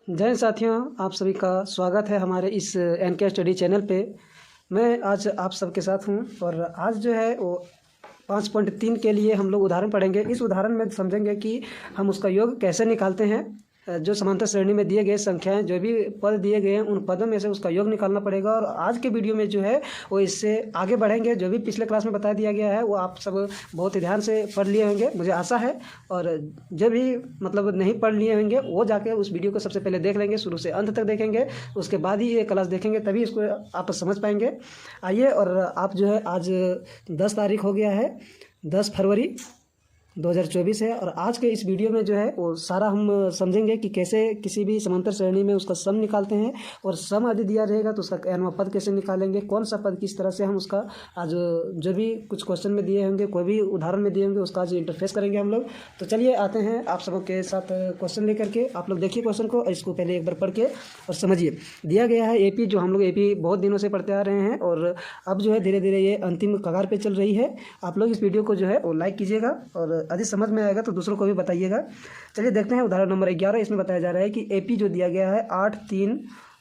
जय साथियों, आप सभी का स्वागत है हमारे इस एनके स्टडी चैनल पे। मैं आज आप सबके साथ हूँ और आज जो है वो 5.3 के लिए हम लोग उदाहरण पढ़ेंगे। इस उदाहरण में समझेंगे कि हम उसका योग कैसे निकालते हैं। जो समांतर श्रेणी में दिए गए संख्याएं, जो भी पद दिए गए हैं, उन पदों में से उसका योग निकालना पड़ेगा। और आज के वीडियो में जो है वो इससे आगे बढ़ेंगे। जो भी पिछले क्लास में बता दिया गया है वो आप सब बहुत ही ध्यान से पढ़ लिए होंगे, मुझे आशा है। और जो भी नहीं पढ़ लिए होंगे वो जाके उस वीडियो को सबसे पहले देख लेंगे, शुरू से अंत तक देखेंगे, उसके बाद ही ये क्लास देखेंगे, तभी इसको आप समझ पाएंगे। आइए, और आप जो है आज 10 तारीख हो गया है, 10 फरवरी 2024 है। और आज के इस वीडियो में जो है वो सारा हम समझेंगे कि कैसे किसी भी समांतर श्रेणी में उसका सम निकालते हैं। और सम यदि दिया रहेगा तो उसका nवां पद कैसे निकालेंगे, कौन सा पद किस तरह से हम उसका आज जो भी कुछ क्वेश्चन में दिए होंगे, कोई भी उदाहरण में दिए होंगे, उसका आज इंटरफेस करेंगे हम लोग। तो चलिए आते हैं आप सबों के साथ क्वेश्चन लेकर के। आप लोग देखिए क्वेश्चन को, इसको पहले एक बार पढ़ के और समझिए। दिया गया है AP, जो हम लोग AP बहुत दिनों से पढ़ते आ रहे हैं और अब जो है धीरे धीरे ये अंतिम कगार पे चल रही है। आप लोग इस वीडियो को जो है वो लाइक कीजिएगा और यदि समझ में आएगा तो दूसरों को भी बताइएगा। चलिए देखते हैं उदाहरण नंबर 11। इसमें बताया जा रहा है कि AP जो दिया गया है 8, 3,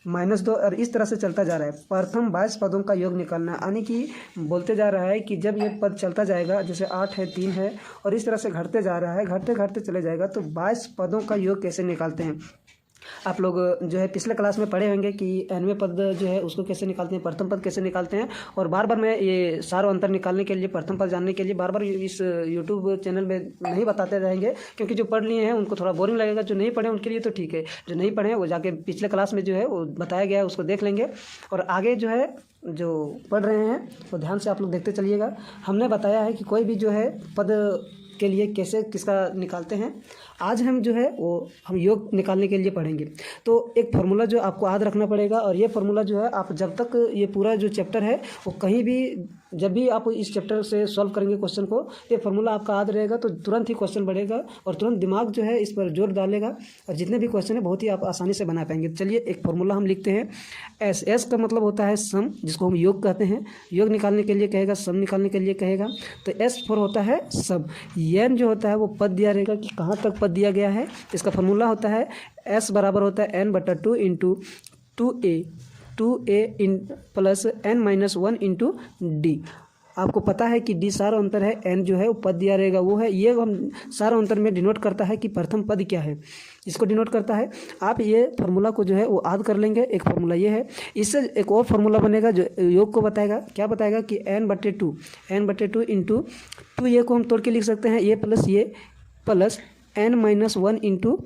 -2 और इस तरह से चलता जा रहा है। प्रथम 22 पदों का योग निकालना, यानी कि बोलते जा रहा है कि जब ये पद चलता जाएगा, जैसे 8 है, 3 है और इस तरह से घटते जा रहा है, घटते घटते चले जाएगा, तो 22 पदों का योग कैसे निकालते हैं। आप लोग जो है पिछले क्लास में पढ़े होंगे कि nवें पद जो है उसको कैसे निकालते हैं, प्रथम पद कैसे निकालते हैं। और बार बार मैं ये सारा अंतर निकालने के लिए, प्रथम पद जानने के लिए बार बार इस यूट्यूब चैनल में नहीं बताते रहेंगे, क्योंकि जो पढ़ लिए हैं उनको थोड़ा बोरिंग लगेगा। जो नहीं पढ़े उनके लिए तो ठीक है, जो नहीं पढ़े वो जाके पिछले क्लास में जो है वो बताया गया है उसको देख लेंगे। और आगे जो है जो पढ़ रहे हैं वो ध्यान से आप लोग देखते चलिएगा। हमने बताया है कि कोई भी जो है पद के लिए कैसे किसका निकालते हैं। आज हम जो है वो हम योग निकालने के लिए पढ़ेंगे। तो एक फार्मूला जो आपको याद रखना पड़ेगा, और ये फार्मूला जो है आप जब तक ये पूरा जो चैप्टर है वो कहीं भी, जब भी आप इस चैप्टर से सॉल्व करेंगे क्वेश्चन को, ये फार्मूला आपका याद रहेगा तो तुरंत ही क्वेश्चन बढ़ेगा और तुरंत दिमाग जो है इस पर जोर डालेगा और जितने भी क्वेश्चन है बहुत ही आप आसानी से बना पाएंगे। चलिए एक फार्मूला हम लिखते हैं। एस का मतलब होता है सम, जिसको हम योग कहते हैं। योग निकालने के लिए कहेगा, सम निकालने के लिए कहेगा। तो S होता है सम। n जो होता है वो पद दिया रहेगा कि कहाँ तक पद दिया गया है। इसका फार्मूला होता है S बराबर होता है n/2 into 2a in plus n-1 into d। आपको पता है कि d सारा अंतर है, n जो है वो पद दिया रहेगा वो है। ये हम सारा अंतर में डिनोट करता है कि प्रथम पद क्या है, इसको डिनोट करता है। आप ये फार्मूला को जो है वो याद कर लेंगे। एक फार्मूला ये है, इससे एक और फार्मूला बनेगा जो योग को बताएगा। क्या बताएगा कि n/2 इंटू 2a को हम तोड़ के लिख सकते हैं a plus n-1 into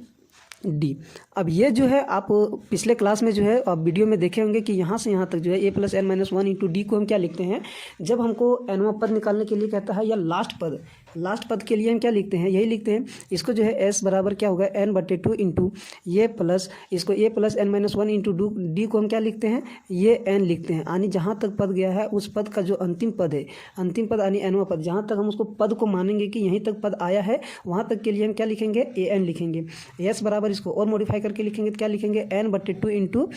d। अब ये जो है आप पिछले क्लास में जो है आप वीडियो में देखे होंगे कि यहाँ से यहाँ तक जो है a plus n-1 into d को हम क्या लिखते हैं। जब हमको nवां पद निकालने के लिए कहता है या लास्ट पद के लिए हम क्या लिखते हैं, यही लिखते हैं। इसको जो है s बराबर क्या होगा n/2 इंटू ये प्लस इसको a plus n-1 into d को हम क्या लिखते हैं, ये n लिखते हैं। यानी जहाँ तक पद गया है उस पद का जो अंतिम पद है, अंतिम पद यानी nवां पद, जहाँ तक हम उसको पद को मानेंगे कि यहीं तक पद आया है, वहाँ तक के लिए हम क्या लिखेंगे, an लिखेंगे। s बराबर इसको और मॉडिफाई करके लिखेंगे तो क्या लिखेंगे, n/2 into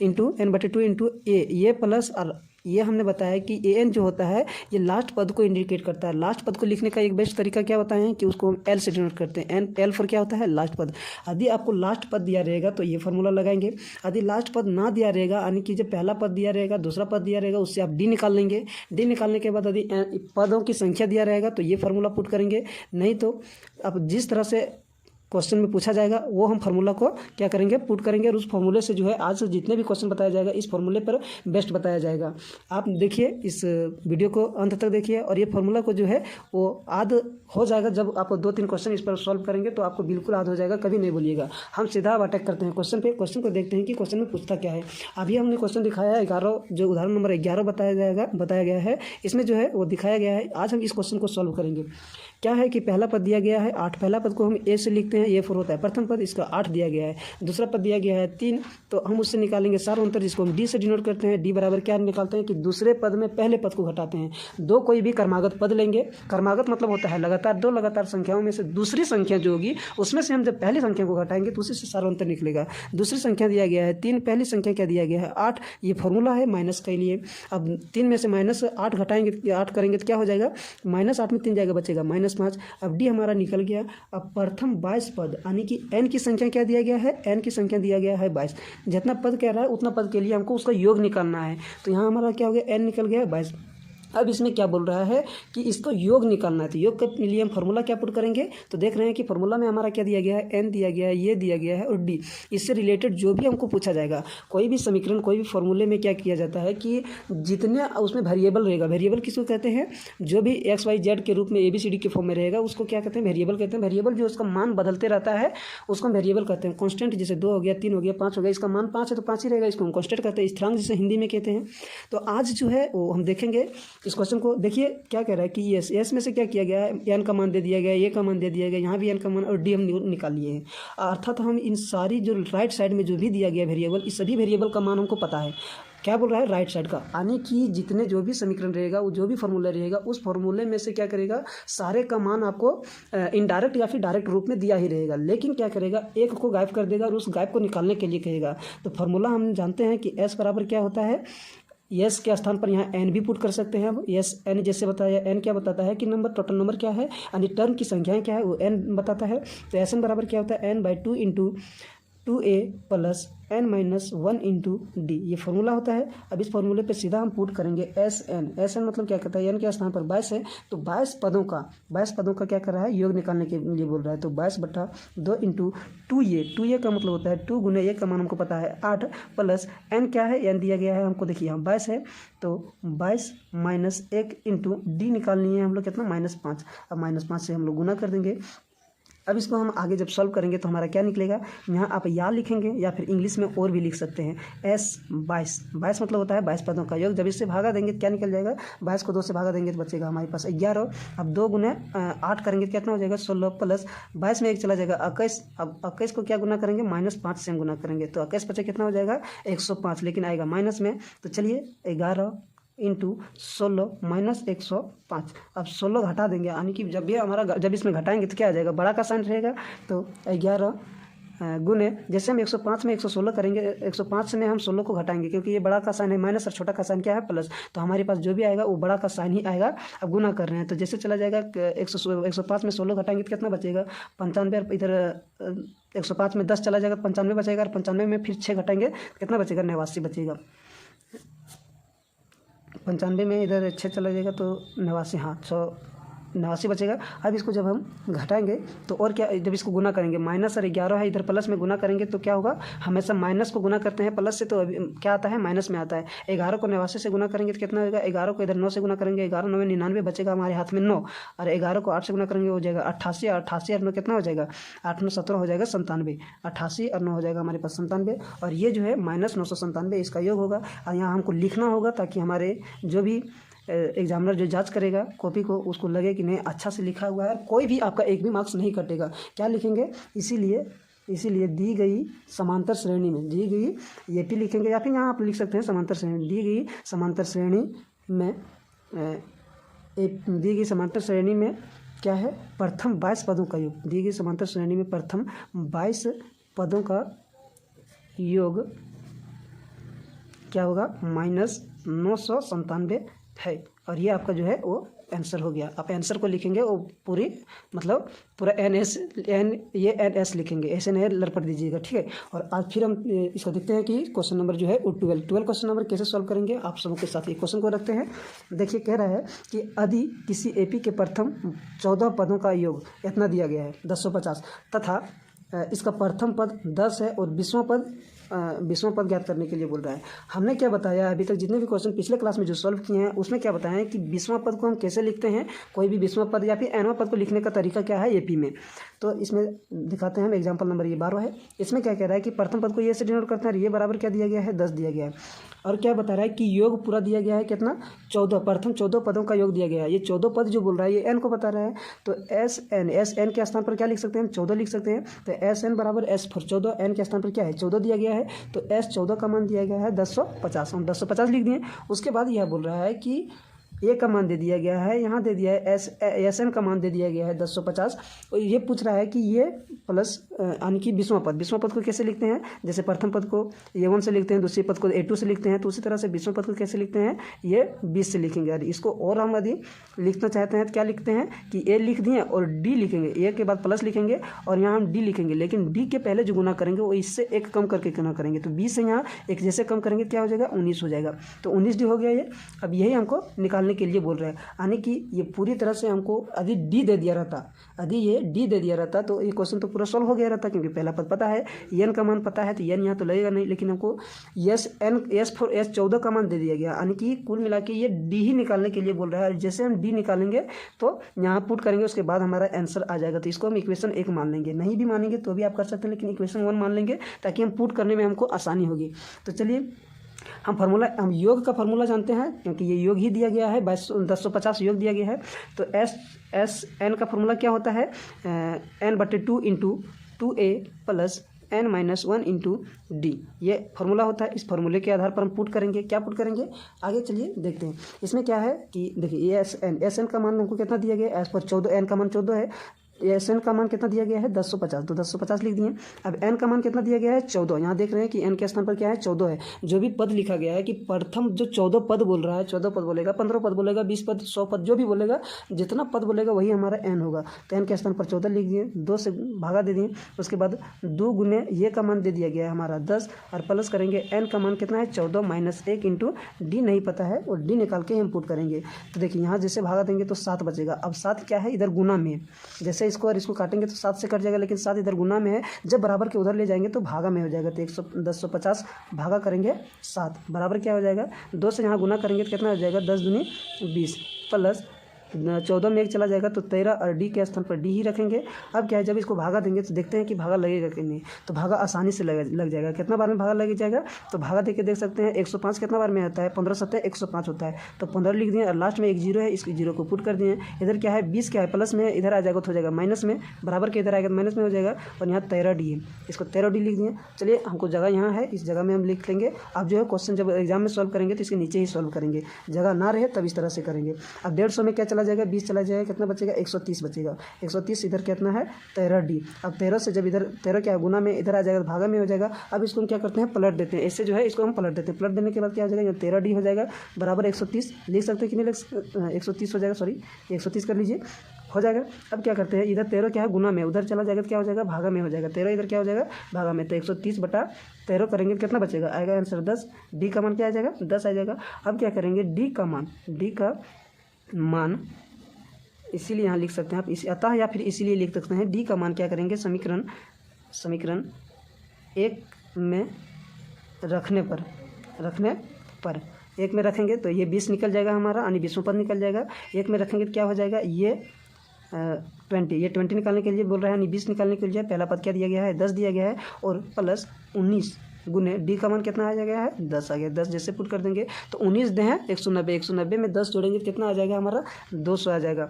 n/2 into a, ये प्लस, और ये हमने बताया कि an जो होता है ये लास्ट पद को इंडिकेट करता है। लास्ट पद को लिखने का एक बेस्ट तरीका क्या बताया है कि उसको हम L से डिनोट करते हैं। L फॉर क्या होता है, लास्ट पद। यदि आपको लास्ट पद दिया रहेगा तो ये फार्मूला लगाएंगे। यदि लास्ट पद ना दिया रहेगा, यानी कि जब पहला पद दिया रहेगा, दूसरा पद दिया रहेगा, उससे आप D निकाल लेंगे। D निकालने के बाद यदि पदों की संख्या दिया रहेगा तो ये फार्मूला पुट करेंगे। नहीं तो आप जिस तरह से क्वेश्चन में पूछा जाएगा वो हम फार्मूला को क्या करेंगे, पुट करेंगे। और उस फार्मूले से जो है आज से जितने भी क्वेश्चन बताया जाएगा इस फार्मूले पर बेस्ट बताया जाएगा। आप देखिए, इस वीडियो को अंत तक देखिए और ये फार्मूला को जो है वो याद हो जाएगा। जब आप 2-3 क्वेश्चन इस पर सॉल्व करेंगे तो आपको बिल्कुल याद हो जाएगा, कभी नहीं भूलिएगा। हम सीधा अटैक करते हैं क्वेश्चन पे। क्वेश्चन को देखते हैं कि क्वेश्चन में पूछता क्या है। अभी हमने क्वेश्चन दिखाया है 11, जो उदाहरण नंबर 11 बताया गया है, इसमें जो है वो दिखाया गया है। आज हम इस क्वेश्चन को सॉल्व करेंगे। क्या है कि पहला पद दिया गया है 8, पहला पद को हम a से लिखते हैं, a4 होता है। प्रथम पद इसका 8 दिया गया है, दूसरा पद दिया गया है 3, तो हम उससे निकालेंगे सारा अंतर, जिसको हम d से डिनोट करते हैं। d बराबर क्या निकालते हैं कि दूसरे पद में पहले पद को घटाते हैं। दो कोई भी क्रमागत पद लेंगे। क्रमागत मतलब होता है लगातार, दो लगातार संख्याओं में से दूसरी संख्या जो होगी उसमें से हम जब पहली संख्या को घटाएंगे तो उसी से सारा अंतर निकलेगा। दूसरी संख्या दिया गया है 3, पहली संख्या क्या दिया गया है 8, ये फॉर्मूला है माइनस के लिए। अब 3 में से -8 घटाएंगे, 8 करेंगे तो क्या हो जाएगा, -8 में 3 जाएगा, बचेगा -5। अब डी हमारा निकल गया। अब प्रथम 22 पद यानी कि n की संख्या क्या दिया गया है, n की संख्या दिया गया है 22। जितना पद कह रहा है उतना पद के लिए हमको उसका योग निकालना है। तो यहाँ हमारा क्या हो गया, n निकल गया 22। अब इसमें क्या बोल रहा है कि इसको योग निकालना है। तो योग के लिए हम फार्मूला क्या पुट करेंगे, तो देख रहे हैं कि फार्मूला में हमारा क्या दिया गया है, n दिया गया है, ये दिया गया है और d। इससे रिलेटेड जो भी हमको पूछा जाएगा, कोई भी समीकरण कोई भी फार्मूले में क्या किया जाता है कि जितने उसमें वेरिएबल रहेगा, वेरिएबल किसको कहते हैं, जो भी x y z के रूप में ABCD के फॉर्म में रहेगा उसको क्या कहते हैं, वेरिएबल कहते हैं। वेरिएबल जो उसका मान बदलते रहता है उसको हम वेरिएबल कहते हैं। कॉन्स्टेंट जैसे 2 हो गया, 3 हो गया, 5 हो गया, इसका मान 5 है तो 5 ही रहेगा, इसको हम कॉन्स्टेंट कहते हैं। स्थिरांक जिसे हिंदी में कहते हैं। तो आज जो है वो हम देखेंगे इस क्वेश्चन को। देखिए क्या कह रहा है कि एस में से क्या किया गया है, एन का मान दे दिया गया, ए का मान दे दिया गया, यहाँ भी एन का मान और डी हम निकाल लिए हैं। अर्थात हम इन सारी जो राइट साइड में जो भी दिया गया वेरिएबल, इस सभी वेरिएबल का मान हमको पता है। क्या बोल रहा है, राइट साइड का, यानी कि जितने जो भी समीकरण रहेगा, वो जो भी फार्मूला रहेगा, उस फार्मूले में से क्या करेगा, सारे का मान आपको इनडायरेक्ट या फिर डायरेक्ट रूप में दिया ही रहेगा। लेकिन क्या करेगा, एक को गायब कर देगा और उस गायब को निकालने के लिए कहेगा। तो फार्मूला हम जानते हैं कि एस बराबर क्या होता है, यस के स्थान पर यहाँ एन भी पुट कर सकते हैं। अब यस एन जैसे बताया, एन क्या बताता है कि नंबर, टोटल नंबर क्या है, यानी टर्म की संख्याएं क्या है वो एन बताता है। तो एस एन बराबर क्या होता है, n/2 into 2a plus n-1 into D, ये फार्मूला होता है। अब इस फार्मूले पे सीधा हम पुट करेंगे एस एन मतलब क्या कहता है, एन के स्थान पर 22 है तो 22 पदों का क्या कर रहा है, योग निकालने के लिए बोल रहा है। तो 22/2 इंटू 2a का मतलब होता है 2 गुने a का मान हमको पता है 8 प्लस n क्या है, n दिया गया है हमको, देखिए यहाँ 22 है तो 22 - 1 इंटू डी निकालनी है हम लोग कितना, -5। अब -5 से हम लोग गुना कर देंगे। अब इसको हम आगे जब सॉल्व करेंगे तो हमारा क्या निकलेगा, यहाँ आप या लिखेंगे या फिर इंग्लिश में और भी लिख सकते हैं। S22 मतलब होता है 22 पदों का योग। जब इससे भागा देंगे तो क्या निकल जाएगा, 22 को 2 से भागा देंगे तो बचेगा हमारे पास 11। अब 2 गुने 8 करेंगे तो कितना हो जाएगा, 16 प्लस 22 में 1 चला जाएगा 21। अब 21 को क्या गुना करेंगे, -5 से हम गुना करेंगे तो 21 बचे कितना हो जाएगा, 105, लेकिन आएगा माइनस में। तो चलिए 11 इंटू 16 माइनस 105। अब 16 घटा देंगे, यानी कि जब इसमें घटाएंगे तो क्या आ जाएगा, बड़ा का साइन रहेगा। तो 11 गुने, जैसे हम 105 में 116 करेंगे, 105 में हम 16 को घटाएंगे क्योंकि ये बड़ा का साइन है माइनस और छोटा का साइन क्या है, प्लस। तो हमारे पास जो भी आएगा वो बड़ा का साइन ही आएगा। अब गुना कर रहे हैं तो जैसे चला जाएगा 105 में 16 घटाएंगे तो कितना बचेगा, 95। इधर 105 में 10 चला जाएगा 95 बचेगा, और 95 में फिर 6 घटाएंगे तो कितना बचेगा, 89 बचेगा। 95 में इधर 6 चला जाएगा तो 89, हाँ 189 बचेगा। अब इसको जब हम घटाएंगे तो और क्या, जब इसको गुना करेंगे, माइनस और 11 है, इधर प्लस में गुना करेंगे तो क्या होगा, हमेशा माइनस को गुना करते हैं प्लस से, तो अभी क्या आता है, माइनस में आता है। 11 को 89 से गुना करेंगे तो कितना होगा, 11 को इधर 9 से गुना करेंगे, 11 9 99 बचेगा हमारे हाथ में 9, और 11 को 8 से गुना करेंगे हो जाएगा 88, और 88 और 9 कितना हो जाएगा, 8 9 17 हो जाएगा 97, 88 और 9 हो जाएगा हमारे पास 97, और ये जो है -997 इसका योग होगा। और यहाँ हमको लिखना होगा ताकि हमारे जो भी एग्जामिनर जो जांच करेगा कॉपी को, उसको लगे कि नहीं अच्छा से लिखा हुआ है, कोई भी आपका एक भी मार्क्स नहीं कटेगा। क्या लिखेंगे, इसीलिए दी गई समांतर श्रेणी में, दी गई AP लिखेंगे, या फिर यहाँ आप लिख सकते हैं समांतर श्रेणी, दी गई समांतर श्रेणी में क्या है, प्रथम 22 पदों का योग। दी गई समांतर श्रेणी में प्रथम 22 पदों का योग क्या होगा, -997 है। और ये आपका जो है वो आंसर हो गया। आप आंसर को लिखेंगे वो पूरा NS लिखेंगे, ऐसे नहीं लड़पट दीजिएगा, ठीक है। और आज फिर हम इसको देखते हैं कि क्वेश्चन नंबर जो है वो 12 क्वेश्चन नंबर कैसे सॉल्व करेंगे आप सबों के साथ। ये क्वेश्चन को रखते हैं। देखिए कह रहा है कि यदि किसी AP के प्रथम 14 पदों का योग इतना दिया गया है 1050, तथा इसका प्रथम पद 10 है और 20वां पद ज्ञात करने के लिए बोल रहा है। हमने क्या बताया अभी तक, जितने भी क्वेश्चन पिछले क्लास में जो सॉल्व किए हैं उसमें क्या बताया है कि 20वां पद को हम कैसे लिखते हैं, कोई भी 20वां पद या फिर nवां पद को लिखने का तरीका क्या है AP में। तो इसमें दिखाते हैं हम एग्जाम्पल नंबर, ये 12 है। इसमें क्या कह रहा है कि प्रथम पद को ये से डिनोट करते हैं, ये बराबर क्या दिया गया है, 10 दिया गया है। और क्या बता रहा है कि योग पूरा दिया गया है कितना, 14, प्रथम 14 पदों का योग दिया गया है। ये 14 पद जो बोल रहा है ये n को बता रहा है। तो SN के स्थान पर क्या लिख सकते हैं, हम 14 लिख सकते हैं। तो SN बराबर S फॉर 14, n के स्थान पर क्या है, 14 दिया गया है। तो S 14 का मान दिया गया है 1050, हम 1050 लिख दिए। उसके बाद यह बोल रहा है कि ए का मान दे दिया गया है, यहाँ दे दिया है एस एन का मान दे दिया गया है 1050। और ये पूछ रहा है कि ये प्लस यानी कि 20वां पद को कैसे लिखते हैं। जैसे प्रथम पद को A1 से लिखते हैं, दूसरे पद को A2 से लिखते हैं, तो उसी तरह से 20वां पद को कैसे लिखते हैं, ये 20 से लिखेंगे। यार इसको और हम यदि लिखना चाहते हैं तो क्या लिखते हैं कि ए लिख दिए और डी लिखेंगे, ए के बाद प्लस लिखेंगे और यहाँ हम डी लिखेंगे, लेकिन डी के पहले जो गुना करेंगे वो इससे एक कम करके गुना करेंगे। तो 20 से यहाँ एक जैसे कम करेंगे क्या हो जाएगा, 19 हो जाएगा। तो 19 डी हो गया ये। अब यही हमको निकालने के लिए बोल रहे हैं, यानी कि ये पूरी तरह से हमको यदि डी दे दिया रहता, यदि ये डी दे दिया रहता तो ये क्वेश्चन तो पूरा सॉल्व हो गया रहता, क्योंकि पहला पद पता है, एन का मान पता है, तो एन यहाँ तो लगेगा नहीं, लेकिन हमको एस 14 का मान दे दिया गया, यानी कि कुल मिला के ये डी ही निकालने के लिए बोल रहा है। जैसे हम डी निकालेंगे तो यहाँ पुट करेंगे, उसके बाद हमारा आंसर आ जाएगा। तो इसको हम इक्वेशन 1 मान लेंगे, नहीं भी मानेंगे तो भी आप कर सकते हैं, लेकिन इक्वेशन 1 मान लेंगे ताकि हम पुट करने में हमको आसानी होगी। तो चलिए हम योग का फार्मूला जानते हैं, क्योंकि ये योग ही दिया गया है, 1050 योग दिया गया है। तो एस एन का फार्मूला क्या होता है, n/2 × 2a + n-1 × d, ये फार्मूला होता है। इस फार्मूले के आधार पर हम पुट करेंगे, क्या पुट करेंगे आगे चलिए देखते हैं। इसमें क्या है कि देखिए एस एन का मान हमको कितना दिया गया है, एस पर 14, एन का मान 14 है, एस एन का मान कितना दिया गया है 1050, तो 1050 लिख दिए। अब एन का मान कितना दिया गया है 14, यहाँ देख रहे हैं कि एन के स्थान पर क्या है 14 है। जो भी पद लिखा गया है कि प्रथम जो 14 पद बोल रहा है, 14 पद बोलेगा, 15 पद बोलेगा, 20 पद, 100 पद, जो भी बोलेगा, जितना पद बोलेगा वही हमारा एन होगा। तो एन के स्थान पर 14 लिख दिए, 2 से भागा दे दिए, उसके बाद 2 गुने ये का मान दे दिया गया है हमारा 10, और प्लस करेंगे एन का मान कितना है 14 - 1 × डी नहीं पता है, और डी निकाल के हम पुट करेंगे। तो देखिए यहाँ जैसे भागा देंगे तो 7 बचेगा। अब 7 क्या है इधर गुना में, जैसे इसको और इसको काटेंगे तो 7 से कट जाएगा, लेकिन 7 इधर गुना में है, जब बराबर के उधर ले जाएंगे तो भागा में हो जाएगा। तो 1050 भागा करेंगे 7 बराबर क्या हो जाएगा, 2 से यहाँ गुना करेंगे तो कितना हो जाएगा 10 दूनी 20 प्लस 14 में 1 चला जाएगा तो 13, और डी के स्थान पर डी ही रखेंगे। अब क्या है जब इसको भागा देंगे तो देखते हैं कि भागा लगेगा कि नहीं, तो भागा आसानी से लग जाएगा। कितना बार में भागा लग जाएगा, तो भागा देके देख सकते हैं 105 कितना बार में आता है, 15 7 105 होता है, तो 15 लिख दिए, और लास्ट में एक 0 है, इस 0 को पुट कर दिए। इधर क्या है 20 क्या है प्लस में, इधर आ जाएगा तो हो जाएगा माइनस में, बराबर के इधर आएगा तो माइनस में हो जाएगा, और यहाँ 13 डी है, इसको 13 डी लिख दिए। चलिए हमको जगह यहाँ है, इस जगह में हम लिख लेंगे। अब जो है क्वेश्चन जब एग्जाम में सॉल्व करेंगे तो इसके नीचे ही सॉल्व करेंगे, जगह ना रहे तब इस तरह से करेंगे। अब 150 में क्या चला जाएगा 20 चला जाएगा, कितना बचेगा 130 बचेगा। 130 इधर कितना है 13 डी। अब 13 से जब इधर 13 क्या गुना में इधर आ जाएगा तो भागा में हो जाएगा। अब इसको हम क्या करते हैं पलट देते हैं, इससे जो है इसको हम पलट देते हैं। पलट देने के बाद क्या हो जाएगा 13 डी हो जाएगा बराबर 130 लिख सकते हैं कि नहीं, 130 हो जाएगा, सॉरी 130 कर लीजिए, हो जाएगा। अब क्या करते हैं इधर 13 क्या है गुना में, उधर चला जाएगा तो क्या हो जाएगा भागा में हो जाएगा। 13 इधर क्या हो जाएगा भागा में, तो 130/13 करेंगे कितना बचेगा, आएगा आंसर 10। डी का मान क्या आ जाएगा 10 आ जाएगा। अब क्या करेंगे डी का मान इसीलिए यहाँ लिख सकते हैं आप इसी अतः, या फिर इसीलिए लिख सकते हैं डी का मान क्या करेंगे समीकरण 1 में रखने पर 1 में रखेंगे तो ये 20 निकल जाएगा हमारा, यानी 20वां पद निकल जाएगा। 1 में रखेंगे तो क्या हो जाएगा ये 20, ये 20 निकालने के लिए बोल रहा है, यानी 20 निकालने के लिए पहला पद क्या दिया गया है 10 दिया गया है, और प्लस 19 गुने डी का मान कितना आ गया है 10 आ गया। 10 जैसे पुट कर देंगे तो 19 दे हैं 190, 190 में 10 जोड़ेंगे तो कितना आ जाएगा हमारा 200 आ जाएगा,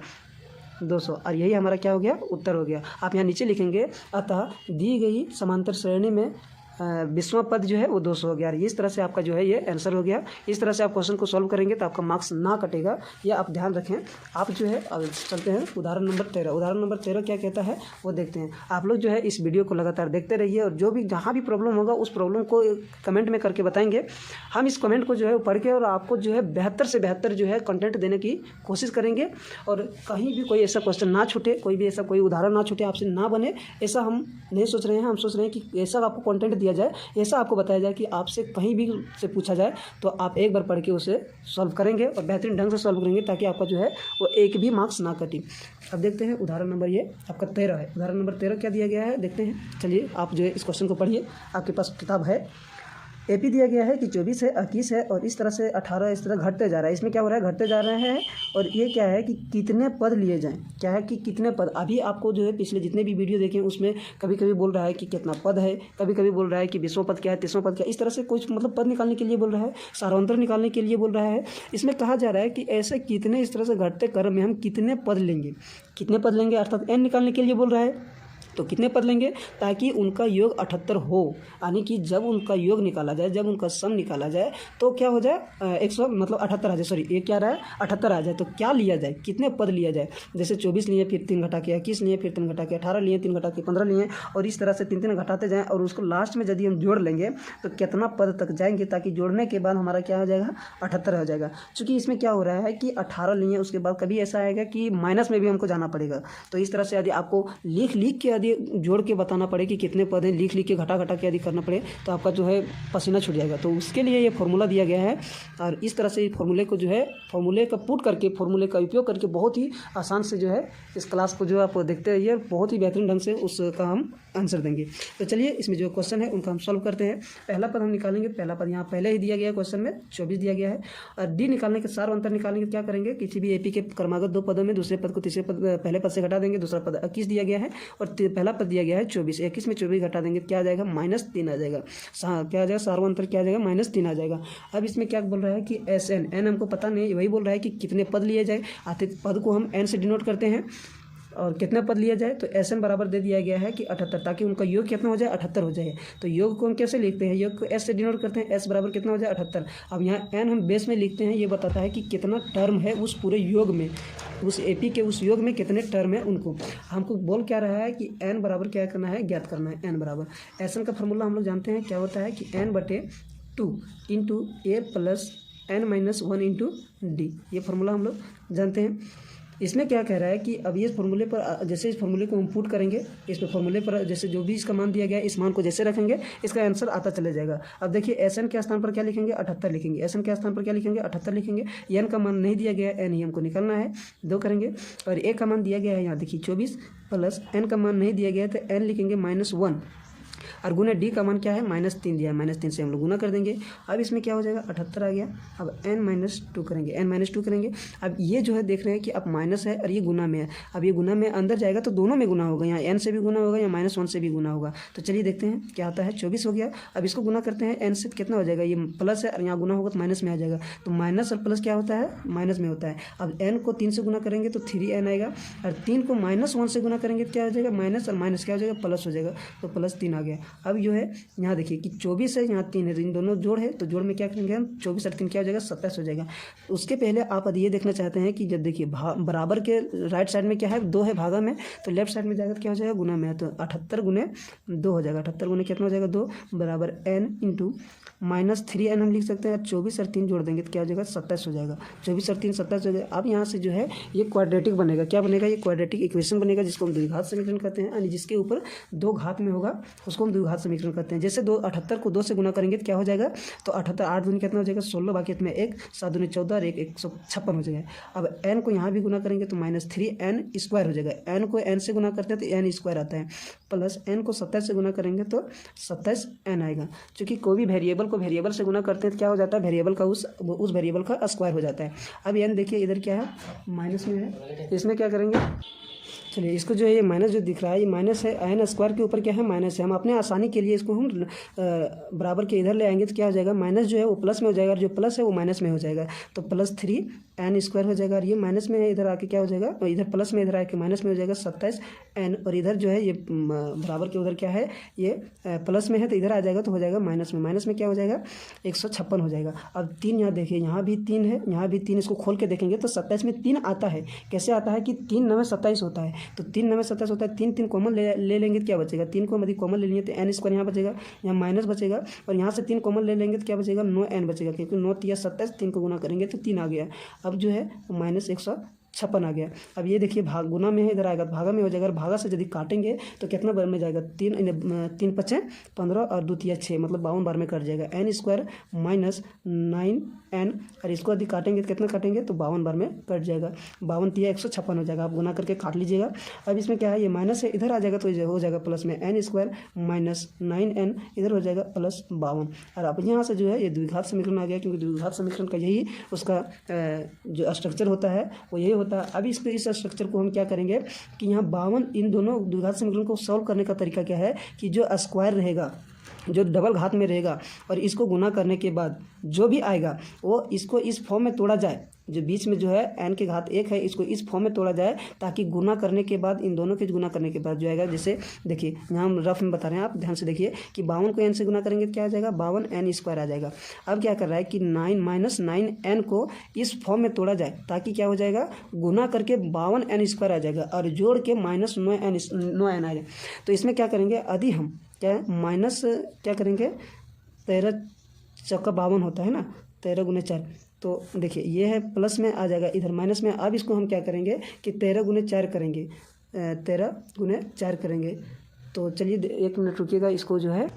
200। और यही हमारा क्या हो गया उत्तर हो गया। आप यहाँ नीचे लिखेंगे अतः दी गई समांतर श्रेणी में 20वां पद जो है वो 200 हो गया। इस तरह से आपका जो है ये आंसर हो गया। इस तरह से आप क्वेश्चन को सॉल्व करेंगे तो आपका मार्क्स ना कटेगा, यह आप ध्यान रखें। आप जो है अब चलते हैं उदाहरण नंबर 13। उदाहरण नंबर 13 क्या कहता है वो देखते हैं। आप लोग जो है इस वीडियो को लगातार देखते रहिए, और जो भी जहाँ भी प्रॉब्लम होगा उस प्रॉब्लम को कमेंट में करके बताएंगे। हम इस कमेंट को जो है पढ़ के और आपको जो है बेहतर से बेहतर जो है कंटेंट देने की कोशिश करेंगे, और कहीं भी कोई ऐसा क्वेश्चन ना छूटे, कोई भी ऐसा कोई उदाहरण ना छूटे, आपसे ना बने, ऐसा हम नहीं सोच रहे हैं। हम सोच रहे हैं कि ऐसा आपको कंटेंट दिया जाए, ऐसा आपको बताया जाए कि आपसे कहीं भी से पूछा जाए तो आप एक बार पढ़ के उसे सॉल्व करेंगे, और बेहतरीन ढंग से सॉल्व करेंगे, ताकि आपका जो है वो एक भी मार्क्स ना कटे। अब देखते हैं उदाहरण नंबर ये आपका 13 है। उदाहरण नंबर 13 क्या दिया गया है देखते हैं। चलिए आप जो है इस क्वेश्चन को पढ़िए, आपके पास किताब है। एपी दिया गया है कि 24 है, 21 है, और इस तरह से 18 इस तरह घटते जा रहा है। इसमें क्या हो रहा है घटते जा रहे हैं, और ये क्या है कि कितने पद लिए जाएं, क्या है कि कितने पद। अभी आपको जो है पिछले जितने भी वीडियो देखे उसमें कभी कभी बोल रहा है कि कितना पद है, कभी कभी बोल रहा है कि 20वां पद क्या है, 30वां पद क्या है, इस तरह से कुछ मतलब पद निकालने के लिए बोल रहा है, सारांतर निकालने के लिए बोल रहा है। इसमें कहा जा रहा है कि ऐसे कितने इस तरह से घटते क्रम में हम कितने पद लेंगे, अर्थात n निकालने के लिए बोल रहा है। तो कितने पद लेंगे ताकि उनका योग 78 हो, यानी कि जब उनका योग निकाला जाए, जब उनका सम निकाला जाए तो क्या हो जाए 100 मतलब 78 आ जाए, सॉरी ये क्या रहा है 78 आ जाए। तो क्या लिया जाए, कितने पद लिया जाए, जैसे 24 लिए फिर 3 घटा के 21 लिए फिर 3 घटा के 18 लिए 3 घटा के 15 लिए, और इस तरह से 3 घटाते जाएँ और उसको लास्ट में यदि हम जोड़ लेंगे तो कितना पद तक जाएंगे, ताकि जोड़ने के बाद हमारा क्या हो जाएगा 78 हो जाएगा। चूँकि इसमें क्या हो रहा है कि 18 लिए, उसके बाद कभी ऐसा आएगा कि माइनस में भी हमको जाना पड़ेगा। तो इस तरह से यदि आपको लिख के यदि जोड़ के बताना पड़े कि कितने पद हैं, लिख के घटा के यदि करना पड़े तो आपका जो है पसीना छूट जाएगा। तो उसके लिए ये फार्मूला दिया गया है, और इस तरह से फार्मूले को जो है फार्मूले का पुट करके, फार्मूले का उपयोग करके बहुत ही आसान से जो है इस क्लास को जो आप देखते रहिए, बहुत ही बेहतरीन ढंग से उसका हम आंसर देंगे। तो चलिए इसमें जो क्वेश्चन है उनका हम सॉल्व करते हैं। पहला पद हम निकालेंगे, पहला पद यहाँ पहले ही दिया गया है क्वेश्चन में 24 दिया गया है, और डी निकालने के सार अंतर निकालेंगे। क्या करेंगे, किसी भी एपी के क्रमागत 2 पदों में दूसरे पद को तीसरे पद पहले पद से घटा देंगे। दूसरा पद 21 दिया गया है और पहला पद दिया गया है 24, 21 में 24 घटा देंगे, क्या आ जाएगा -3 आ जाएगा। क्या आ जाएगा, सार्वंतर क्या आ जाएगा -3 आ जाएगा। अब इसमें क्या बोल रहा है कि एस एन हमको पता नहीं, वही बोल रहा है कि कितने पद लिए जाए। आते पद को हम एन से डिनोट करते हैं और कितना पद लिया जाए, तो एस एन बराबर दे दिया गया है कि 78, ताकि उनका योग कितना हो जाए 78 हो जाए। तो योग को हम कैसे लिखते हैं, योग को एस से डिनोट करते हैं, एस बराबर कितना हो जाए 78। अब यहाँ एन हम बेस में लिखते हैं, ये बताता है कि कितना टर्म है उस पूरे योग में, उस एपी के उस योग में कितने टर्म है। उनको हमको बोल क्या रहा है कि एन बराबर क्या करना है, ज्ञात करना है। एन बराबर एस एन का फॉर्मूला हम लोग जानते हैं, क्या होता है कि n/2 इंटू ए प्लस n-1 इंटू डी, ये फार्मूला हम लोग जानते हैं। इसमें क्या कह रहा है कि अब ये फार्मूले पर, जैसे इस फार्मूले को हम पुट करेंगे, इस पे फार्मूले पर जैसे जो भी इसका मान दिया गया है, इस मान को जैसे रखेंगे इसका आंसर आता चले जाएगा। अब देखिए एस एन के स्थान पर क्या लिखेंगे 78 लिखेंगे, एस एन के स्थान पर क्या लिखेंगे 78 लिखेंगे। एन का मान नहीं दिया गया है, एन ही हमको निकालना है, 2 करेंगे। और ए का मान दिया गया है यहाँ देखिए 24 प्लस एन का मान नहीं दिया गया है तो एन लिखेंगे -1, और गुना डी का मान क्या है -3 दिया है, -3 से हम लोग गुना कर देंगे। अब इसमें क्या हो जाएगा 78 आ गया। अब n-2 करेंगे, n-2 करेंगे। अब ये जो है देख रहे हैं कि अब माइनस है और ये गुना में है। अब ये गुना में अंदर जाएगा तो दोनों में गुना होगा, यहाँ n से भी गुना होगा या -1 से भी गुना होगा। तो चलिए देखते हैं क्या आता है। 24 हो गया। अब इसको गुना करते हैं n से, कितना हो जाएगा, ये प्लस है और यहाँ गुना होगा तो माइनस में आ जाएगा। तो माइनस और प्लस क्या होता है, माइनस में होता है। अब n को 3 से गुना करेंगे तो 3n आएगा, और 3 को -1 से गुना करेंगे तो क्या हो जाएगा, माइनस और माइनस क्या हो जाएगा, प्लस हो जाएगा। तो +3 आ गया। अब जो है यहाँ देखिए कि 24 है, यहाँ 3 है, तो इन दोनों जोड़ है, तो जोड़ में क्या करेंगे हम, 24 और 3 क्या हो जाएगा 27 हो जाएगा। उसके पहले आप यदि ये देखना चाहते हैं कि जब देखिए बराबर के राइट साइड में क्या है 2 है भागा में, तो लेफ्ट साइड में जाएगा तो क्या हो जाएगा गुना में है, तो 78 गुने 2 हो जाएगा। 78 गुने कितना हो जाएगा 2 बराबर n इंटू -3n हम लिख सकते हैं। 24 और 3 जोड़ देंगे तो क्या हो जाएगा 27 हो जाएगा। 24 और 3 27 हो जाएगा। अब यहाँ से जो है ये क्वाड्रेटिक बनेगा, क्या बनेगा, ये क्वाड्रेटिक इक्वेशन बनेगा, जिसको हम द्विघात समीकरण कहते हैं, यानी जिसके ऊपर 2 घात में होगा उसको हम द्विघात समीकरण कहते हैं। जैसे 78 को 2 से गुना करेंगे तो क्या हो जाएगा, तो 78 8 दूनी कितना हो जाएगा 16, बाकी इसमें 1 7 दूनी 14 और 1 156 हो जाएगा। अब n को यहाँ भी गुना करेंगे तो -3n² हो जाएगा। n को n से गुना करते हैं तो n² आता है, प्लस n को 27 से गुना करेंगे तो 27n आएगा। चूँकि कोई भी वेरिएबल को वेरिएबल से गुना करते हैं तो क्या हो जाता है, वेरिएबल का उस वेरिएबल का स्क्वायर हो जाता है। अब n देखिए इधर क्या है, माइनस में है, इसमें क्या करेंगे, चलिए इसको जो है ये माइनस जो दिख रहा है ये माइनस है, n स्क्वायर के ऊपर क्या है माइनस है। हम अपने आसानी के लिए इसको हम बराबर के इधर ले आएंगे तो क्या हो जाएगा, माइनस जो है वो प्लस में हो जाएगा और जो प्लस है वो माइनस में हो जाएगा। तो +3n² हो जाएगा, और ये माइनस में है, इधर आके क्या हो जाएगा, और इधर प्लस में इधर आके माइनस में हो जाएगा 27n, और इधर जो है ये बराबर के उधर क्या है, ये प्लस में है तो इधर आ जाएगा तो हो जाएगा माइनस में। माइनस में क्या हो जाएगा 156 हो जाएगा। अब 3 यहाँ देखिए, यहाँ भी 3 है, यहाँ भी 3, इसको खोल के देखेंगे तो 27 में 3 आता है। कैसे आता है कि 3 9 27 होता है, तो 3 9 27 होता है। 3 कॉमन ले लेंगे तो क्या बचेगा, 3 को यदि कॉमन ले लेंगे तो n² यहाँ बचेगा, यहाँ माइनस बचेगा, और यहाँ से 3 कॉमन ले लेंगे तो क्या बचेगा 9n बचेगा, क्योंकि 9 3 27, 3 को गुना करेंगे तो 3 आ गया। अब जो है -156 आ गया। अब ये देखिए भाग गुना में है, इधर आएगा भागा में हो जाएगा, और भागा से यदि काटेंगे तो कितना बार में जाएगा, 3 5 15 और 2 3 6, मतलब 52 बार में कट जाएगा। n² -9n, और इसको यदि काटेंगे तो कितना काटेंगे, तो 52 बार में कट जाएगा। 52 3 156 हो जाएगा, आप गुना करके काट लीजिएगा। अब इसमें क्या है, ये माइनस है, इधर आ जाएगा तो हो जाएगा प्लस में, n² -9n इधर हो जाएगा +52। और अब यहाँ से जो है ये द्विघात समीकरण आ गया, क्योंकि द्विघात समीकरण का यही उसका जो स्ट्रक्चर होता है वो यही होता है। अब इस स्ट्रक्चर को हम क्या करेंगे कि यहाँ 52, इन दोनों द्विघात समीकरण को सॉल्व करने का तरीका क्या है कि जो स्क्वायर रहेगा जो डबल घात में रहेगा और इसको गुना करने के बाद जो भी आएगा वो इसको इस फॉर्म में तोड़ा जाए, जो बीच में जो है n की घात 1 है इसको इस फॉर्म में तोड़ा जाए, ताकि गुना करने के बाद इन दोनों के गुना करने के बाद जो आएगा, जैसे देखिए यहाँ हम रफ में बता रहे हैं, आप ध्यान से देखिए कि 52 को n से गुना करेंगे तो क्या आ जाएगा, 52n² आ जाएगा। अब क्या कर रहा है कि 9 को इस फॉर्म में तोड़ा जाए, ताकि क्या हो जाएगा, गुना करके 52n² आ जाएगा और जोड़ के -9n आ जाए। तो इसमें क्या करेंगे, यदि हम क्या माइनस क्या करेंगे, 13 चौका 52 होता है ना, 13 × 4, तो देखिए ये है प्लस में आ जाएगा, इधर माइनस में। अब इसको हम क्या करेंगे कि 13 × 4 करेंगे, 13 × 4 करेंगे। तो चलिए 1 मिनट रुकिएगा, इसको जो है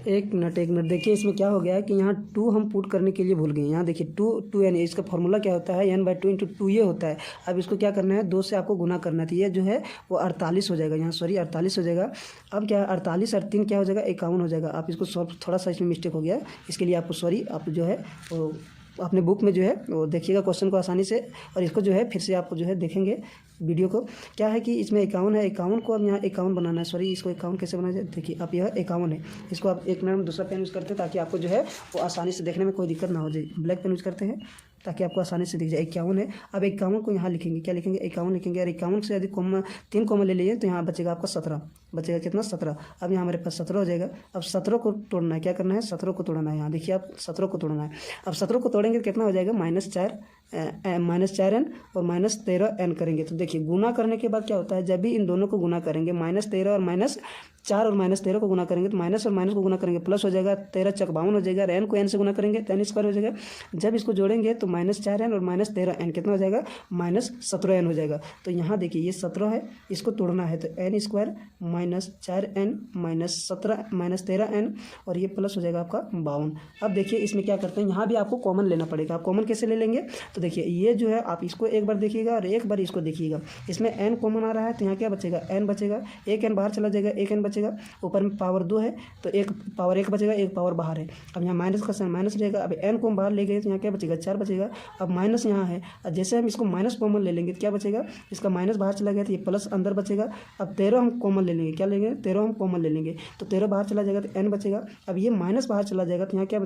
1 मिनट देखिए इसमें क्या हो गया है कि यहाँ 2 हम पुट करने के लिए भूल गए। यहाँ देखिए 2n, इसका फॉर्मूला क्या होता है, n/2 × 2 ये होता है। अब इसको क्या करना है, 2 से आपको गुना करना था, ये जो है वो 48 हो जाएगा, यहाँ सॉरी 48 हो जाएगा। अब क्या 48 और 3 क्या हो जाएगा, 51 हो जाएगा। आप इसको सॉल्व, थोड़ा सा इसमें मिस्टेक हो गया है, इसके लिए आपको सॉरी। आप जो है वो अपने बुक में जो है वो देखिएगा क्वेश्चन को आसानी से, और इसको जो है फिर से आपको जो है देखेंगे वीडियो को। क्या है कि इसमें 51 है, 51 को अब यहाँ 51 बनाना है, सॉरी इसको 51 कैसे बनाया जाए, देखिए आप यह 51 है, इसको आप 1 मिनट में दूसरा पेन यूज़ करते हैं ताकि आपको जो है वो आसानी से देखने में कोई दिक्कत ना हो जाए। ब्लैक पेन यूज़ करते हैं ताकि आपको आसानी से दिख जाए। 51 है, अब 51 को यहाँ लिखेंगे, क्या लिखेंगे, 51 लिखेंगे, और 51 से यदि 3 कॉमन ले लीजिए तो यहाँ बचेगा आपका 17, बचेगा कितना, 17। अब यहाँ हमारे पास 17 हो जाएगा। अब 17 को तोड़ना है, क्या करना है, 17 को तोड़ना है। यहाँ देखिए आप 17 को तोड़ना है। अब 17 को तोड़ेंगे तो कितना हो जाएगा, -4n और -13n करेंगे। तो देखिए गुना करने के बाद क्या होता है, जब भी इन दोनों को गुना करेंगे, -13 और -4 और -13 को गुना करेंगे तो माइनस और माइनस को गुना करेंगे प्लस हो जाएगा, 13 चक 52 हो जाएगा, और n को n से गुना करेंगे तो n² हो जाएगा। जब इसको जोड़ेंगे तो -4n और -13n कितना हो जाएगा, -17n हो जाएगा। तो यहाँ देखिए ये 17 है, इसको तोड़ना है तो n² -4n -13n और ये प्लस हो जाएगा आपका 52। अब देखिए इसमें क्या करते हैं, यहाँ भी आपको कॉमन लेना पड़ेगा। आप कॉमन कैसे ले लेंगे, तो देखिए ये जो है आप इसको एक बार देखिएगा और एक बार इसको देखिएगा। इसमें n कॉमन आ रहा है तो यहाँ क्या बचेगा, n बचेगा, एक n बाहर चला जाएगा, एक n बचेगा, ऊपर में पावर 2 है तो एक पावर 1 बचेगा, एक पावर बाहर है। अब यहाँ माइनस का साइन माइनस रहेगा, अब n को हम बाहर ले गए तो यहाँ क्या बचेगा, 4 बचेगा। अब माइनस यहाँ है, जैसे हम इसको माइनस कॉमन ले लेंगे तो क्या बचेगा, इसका माइनस बाहर चला गया तो ये प्लस अंदर बचेगा। अब 13 हम कॉमन ले लेंगे, क्या लेंगे, 13 हम कॉमन ले लेंगे तो 13 बाहर चला जाएगा तो n बचेगा। अब ये माइनस बाहर चला जाएगा तो यहाँ क्या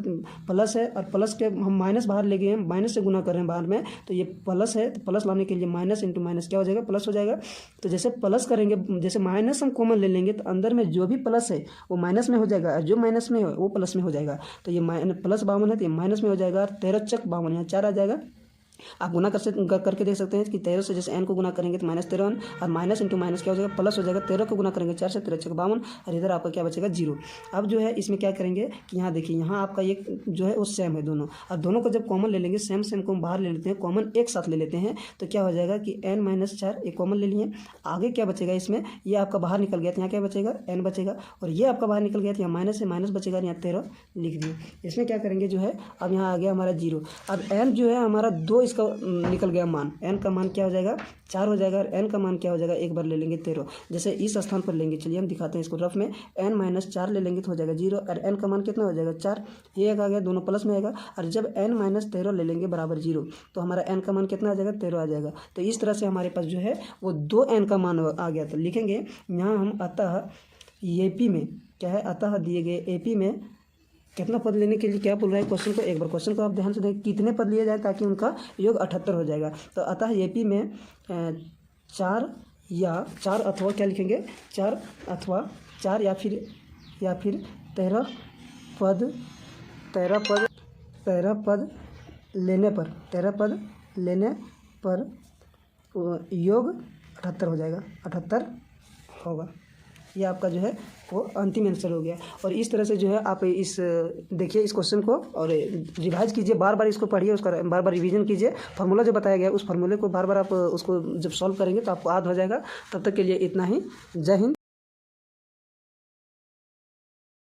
प्लस है, और प्लस के हम माइनस बाहर ले गए हैं, माइनस से गुना कर रहे हैं बाहर में, तो ये प्लस है, तो प्लस लाने के लिए माइनस इंटू माइनस क्या हो जाएगा, प्लस हो जाएगा। तो जैसे प्लस करेंगे, जैसे माइनस हम कॉमन ले लेंगे तो अंदर में जो भी प्लस है वो माइनस में हो जाएगा, और जो माइनस में है वो प्लस में हो जाएगा। तो ये प्लस 52 है तो ये माइनस में हो जाएगा, 13 चक 52 यहाँ 4 आ जाएगा। आप गुना करके देख सकते हैं कि 13 से जैसे n को गुना करेंगे तो -13 और माइनस इंटू माइनस क्या हो जाएगा, प्लस हो जाएगा। 13 को गुना करेंगे 4 से, 13 चक 52 और इधर आपका क्या बचेगा, 0। अब जो है इसमें क्या करेंगे कि यहाँ देखिए, यहाँ आपका एक जो है वो सेम है दोनों, और दोनों को जब कॉमन ले लेंगे, सेम को हम बाहर ले लेते हैं, कॉमन एक साथ ले लेते हैं, तो क्या हो जाएगा कि n-4 एक कॉमन ले लिए, आगे क्या बचेगा इसमें, ये आपका बाहर निकल गया तो यहाँ क्या बचेगा, n बचेगा, और ये आपका बाहर निकल गया तो यहाँ माइनस से माइनस बचेगा, यहाँ 13 लिख दिए। इसमें क्या करेंगे जो है, अब यहाँ आ गया हमारा 0। अब n जो है हमारा 2 इसका निकल गया मान, n का मान क्या हो जाएगा, 4 हो जाएगा, और n का मान क्या हो जाएगा, एक बार ले लेंगे 13। जैसे इस स्थान पर लेंगे, चलिए हम दिखाते हैं इसको रफ में, n-4 ले लेंगे तो हो जाएगा 0, और n का मान कितना हो जाएगा, 4, ये एक आ गया, दोनों प्लस में आएगा। और जब n-13 ले लेंगे बराबर 0 तो हमारा n का मान कितना आ जाएगा, 13 आ जाएगा। तो इस तरह से हमारे पास जो है वो 2n का मान आ गया। तो लिखेंगे यहाँ हम अतः AP में क्या है, अतः दिए गए AP में कितना पद लेने के लिए क्या बोल रहा है क्वेश्चन को, एक बार क्वेश्चन को आप ध्यान से देखें, कितने पद लिए जाए ताकि उनका योग 78 हो जाएगा। तो अतः AP में 4 अथवा क्या लिखेंगे, 4 अथवा 4 या फिर 13 पद लेने पर योग 78 हो जाएगा, 78 होगा। ये आपका जो है वो अंतिम आंसर हो गया। और इस तरह से जो है आप इस देखिए इस क्वेश्चन को और रिवाइज कीजिए, बार बार इसको पढ़िए, उसका बार बार रिवीजन कीजिए। फार्मूला जो बताया गया उस फार्मूले को बार बार आप उसको जब सॉल्व करेंगे तो आपको याद हो जाएगा। तब तक के लिए इतना ही, जय हिंद।